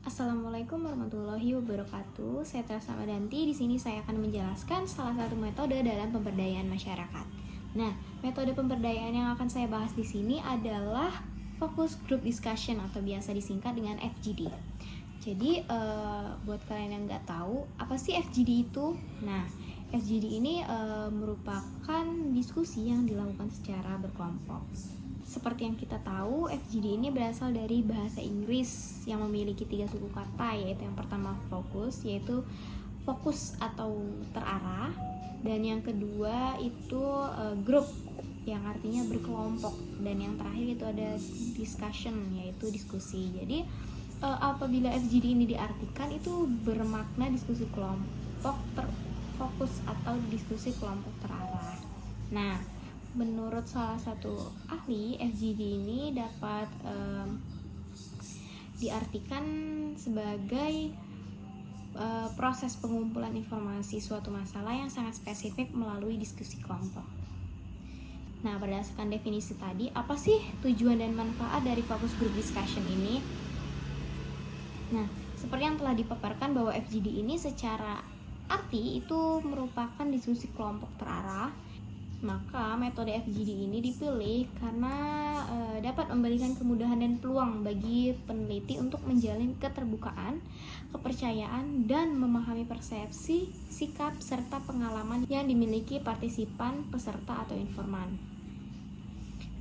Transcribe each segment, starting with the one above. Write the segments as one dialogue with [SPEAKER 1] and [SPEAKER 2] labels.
[SPEAKER 1] Assalamualaikum warahmatullahi wabarakatuh. Saya Teresa Madanti. Di sini saya akan menjelaskan salah satu metode dalam pemberdayaan masyarakat. Nah, metode pemberdayaan yang akan saya bahas di sini adalah Focus Group Discussion atau biasa disingkat dengan FGD. Jadi, buat kalian yang nggak tahu, apa sih FGD itu? Nah, FGD ini merupakan diskusi yang dilakukan secara berkelompok. Seperti yang kita tahu, FGD ini berasal dari bahasa Inggris yang memiliki 3 suku kata, yaitu yang pertama fokus, yaitu fokus atau terarah, dan yang kedua itu group, yang artinya berkelompok, dan yang terakhir itu ada discussion, yaitu diskusi. Jadi apabila FGD ini diartikan itu bermakna diskusi kelompok terfokus atau diskusi kelompok terarah. Nah, menurut salah satu ahli, FGD ini dapat diartikan sebagai proses pengumpulan informasi suatu masalah yang sangat spesifik melalui diskusi kelompok. Nah, berdasarkan definisi tadi, apa sih tujuan dan manfaat dari focus group discussion ini? Nah, seperti yang telah dipaparkan bahwa FGD ini secara arti itu merupakan diskusi kelompok terarah. Maka metode FGD ini dipilih karena dapat memberikan kemudahan dan peluang bagi peneliti untuk menjalin keterbukaan, kepercayaan, dan memahami persepsi, sikap, serta pengalaman yang dimiliki partisipan, peserta, atau informan.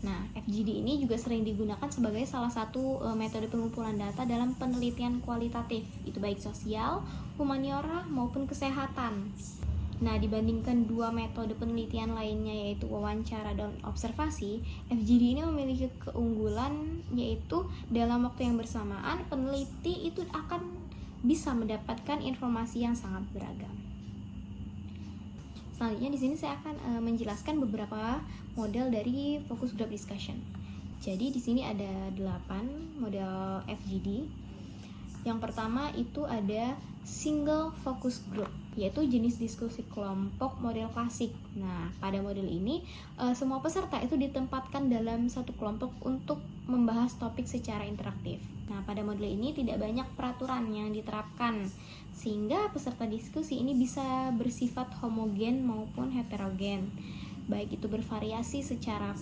[SPEAKER 1] Nah, FGD ini juga sering digunakan sebagai salah satu metode pengumpulan data dalam penelitian kualitatif, itu baik sosial, humaniora, maupun kesehatan. Nah, dibandingkan dua metode penelitian lainnya yaitu wawancara dan observasi, FGD ini memiliki keunggulan yaitu dalam waktu yang bersamaan peneliti itu akan bisa mendapatkan informasi yang sangat beragam. Selanjutnya di sini saya akan menjelaskan beberapa model dari focus group discussion. Jadi di sini ada 8 model FGD. Yang pertama itu ada single focus group, yaitu jenis diskusi kelompok model klasik. Nah, pada model ini semua peserta itu ditempatkan dalam satu kelompok untuk membahas topik secara interaktif. Nah, pada model ini tidak banyak peraturan yang diterapkan, sehingga peserta diskusi ini bisa bersifat homogen maupun heterogen, baik itu bervariasi secara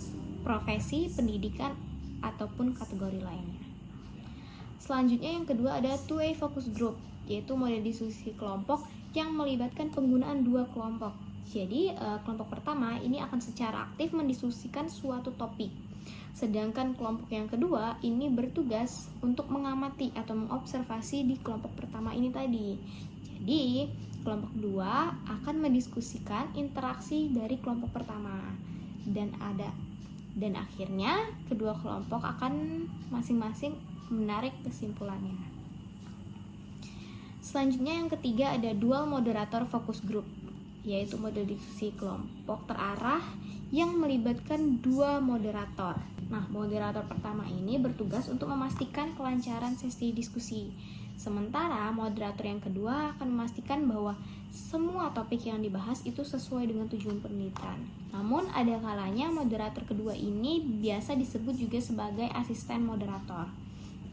[SPEAKER 1] profesi, pendidikan, ataupun kategori lainnya. Selanjutnya yang kedua ada two-way focus group, yaitu model diskusi kelompok yang melibatkan penggunaan dua kelompok. Jadi kelompok pertama ini akan secara aktif mendiskusikan suatu topik, sedangkan kelompok yang kedua ini bertugas untuk mengamati atau mengobservasi di kelompok pertama ini tadi. Jadi kelompok kedua akan mendiskusikan interaksi dari kelompok pertama dan akhirnya kedua kelompok akan masing-masing menarik kesimpulannya. Selanjutnya yang ketiga ada dual moderator focus group, yaitu model diskusi kelompok terarah yang melibatkan dua moderator. Nah, moderator pertama ini bertugas untuk memastikan kelancaran sesi diskusi, sementara moderator yang kedua akan memastikan bahwa semua topik yang dibahas itu sesuai dengan tujuan penelitian. Namun ada kalanya moderator kedua ini biasa disebut juga sebagai asisten moderator.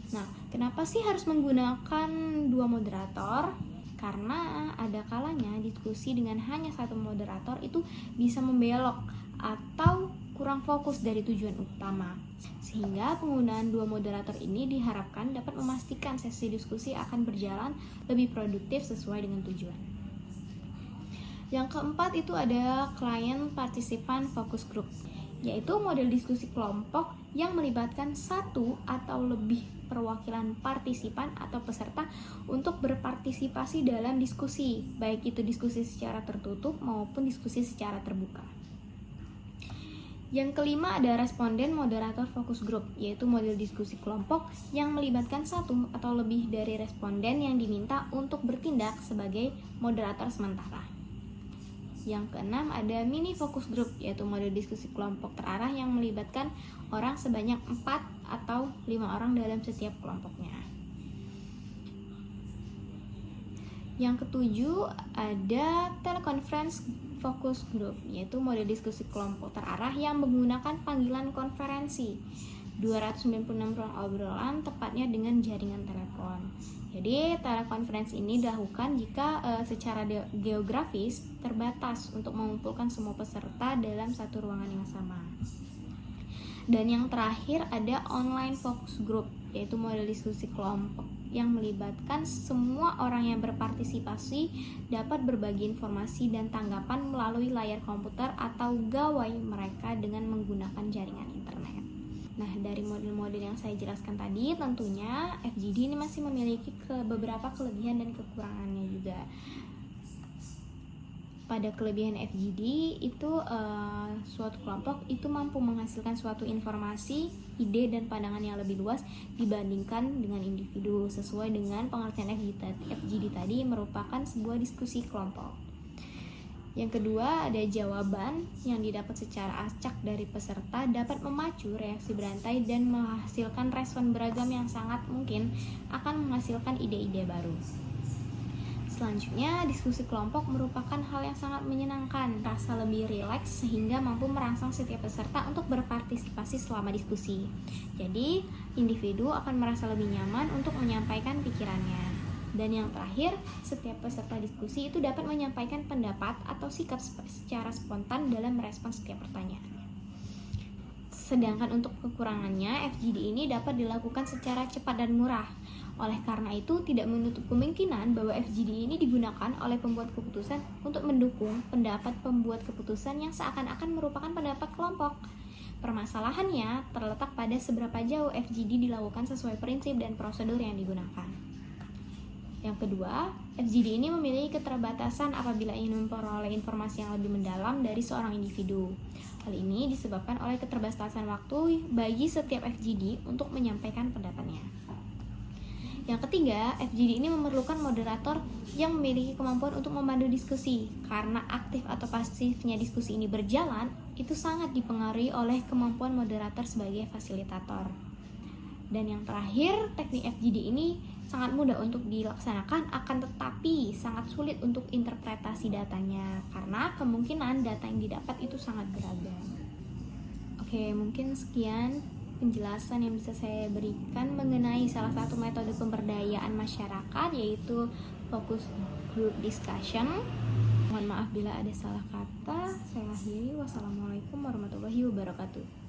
[SPEAKER 1] Nah, kenapa sih harus menggunakan dua moderator? Karena ada kalanya diskusi dengan hanya satu moderator itu bisa membelok atau kurang fokus dari tujuan utama. Sehingga penggunaan dua moderator ini diharapkan dapat memastikan sesi diskusi akan berjalan lebih produktif sesuai dengan tujuan. Yang keempat itu ada client participant focus group, yaitu model diskusi kelompok yang melibatkan satu atau lebih perwakilan partisipan atau peserta untuk berpartisipasi dalam diskusi, baik itu diskusi secara tertutup maupun diskusi secara terbuka. Yang kelima ada responden moderator focus group, yaitu model diskusi kelompok yang melibatkan satu atau lebih dari responden yang diminta untuk bertindak sebagai moderator sementara. Yang keenam ada mini focus group, yaitu model diskusi kelompok terarah yang melibatkan orang sebanyak 4 atau 5 orang dalam setiap kelompoknya. Yang ketujuh ada teleconference focus group, yaitu model diskusi kelompok terarah yang menggunakan panggilan konferensi 296 ruang obrolan, tepatnya dengan jaringan telepon. Jadi telekonferensi ini dilakukan jika secara geografis terbatas untuk mengumpulkan semua peserta dalam satu ruangan yang sama. Dan yang terakhir ada online focus group, yaitu model diskusi kelompok yang melibatkan semua orang yang berpartisipasi dapat berbagi informasi dan tanggapan melalui layar komputer atau gawai mereka dengan menggunakan jaringan internet. Nah, dari model-model yang saya jelaskan tadi, tentunya FGD ini masih memiliki beberapa kelebihan dan kekurangannya juga. Pada kelebihan FGD itu suatu kelompok itu mampu menghasilkan suatu informasi, ide, dan pandangan yang lebih luas dibandingkan dengan individu. Sesuai dengan pengertian FGD tadi merupakan sebuah diskusi kelompok. Yang kedua, ada jawaban yang didapat secara acak dari peserta dapat memacu reaksi berantai dan menghasilkan respon beragam yang sangat mungkin akan menghasilkan ide-ide baru. Selanjutnya, diskusi kelompok merupakan hal yang sangat menyenangkan, rasa lebih rileks sehingga mampu merangsang setiap peserta untuk berpartisipasi selama diskusi. Jadi, individu akan merasa lebih nyaman untuk menyampaikan pikirannya. Dan yang terakhir, setiap peserta diskusi itu dapat menyampaikan pendapat atau sikap secara spontan dalam merespons setiap pertanyaan. Sedangkan untuk kekurangannya, FGD ini dapat dilakukan secara cepat dan murah. Oleh karena itu, tidak menutup kemungkinan bahwa FGD ini digunakan oleh pembuat keputusan untuk mendukung pendapat pembuat keputusan yang seakan-akan merupakan pendapat kelompok. Permasalahannya terletak pada seberapa jauh FGD dilakukan sesuai prinsip dan prosedur yang digunakan. Yang kedua, FGD ini memiliki keterbatasan apabila ingin memperoleh informasi yang lebih mendalam dari seorang individu. Hal ini disebabkan oleh keterbatasan waktu bagi setiap FGD untuk menyampaikan pendapatnya. Yang ketiga, FGD ini memerlukan moderator yang memiliki kemampuan untuk memandu diskusi. Karena aktif atau pasifnya diskusi ini berjalan, itu sangat dipengaruhi oleh kemampuan moderator sebagai fasilitator. Dan yang terakhir, teknik FGD ini sangat mudah untuk dilaksanakan, akan tetapi sangat sulit untuk interpretasi datanya karena kemungkinan data yang didapat itu sangat beragam. Oke, mungkin sekian penjelasan yang bisa saya berikan mengenai salah satu metode pemberdayaan masyarakat, yaitu focus group discussion. Mohon maaf bila ada salah kata. Saya akhiri. Wassalamualaikum warahmatullahi wabarakatuh.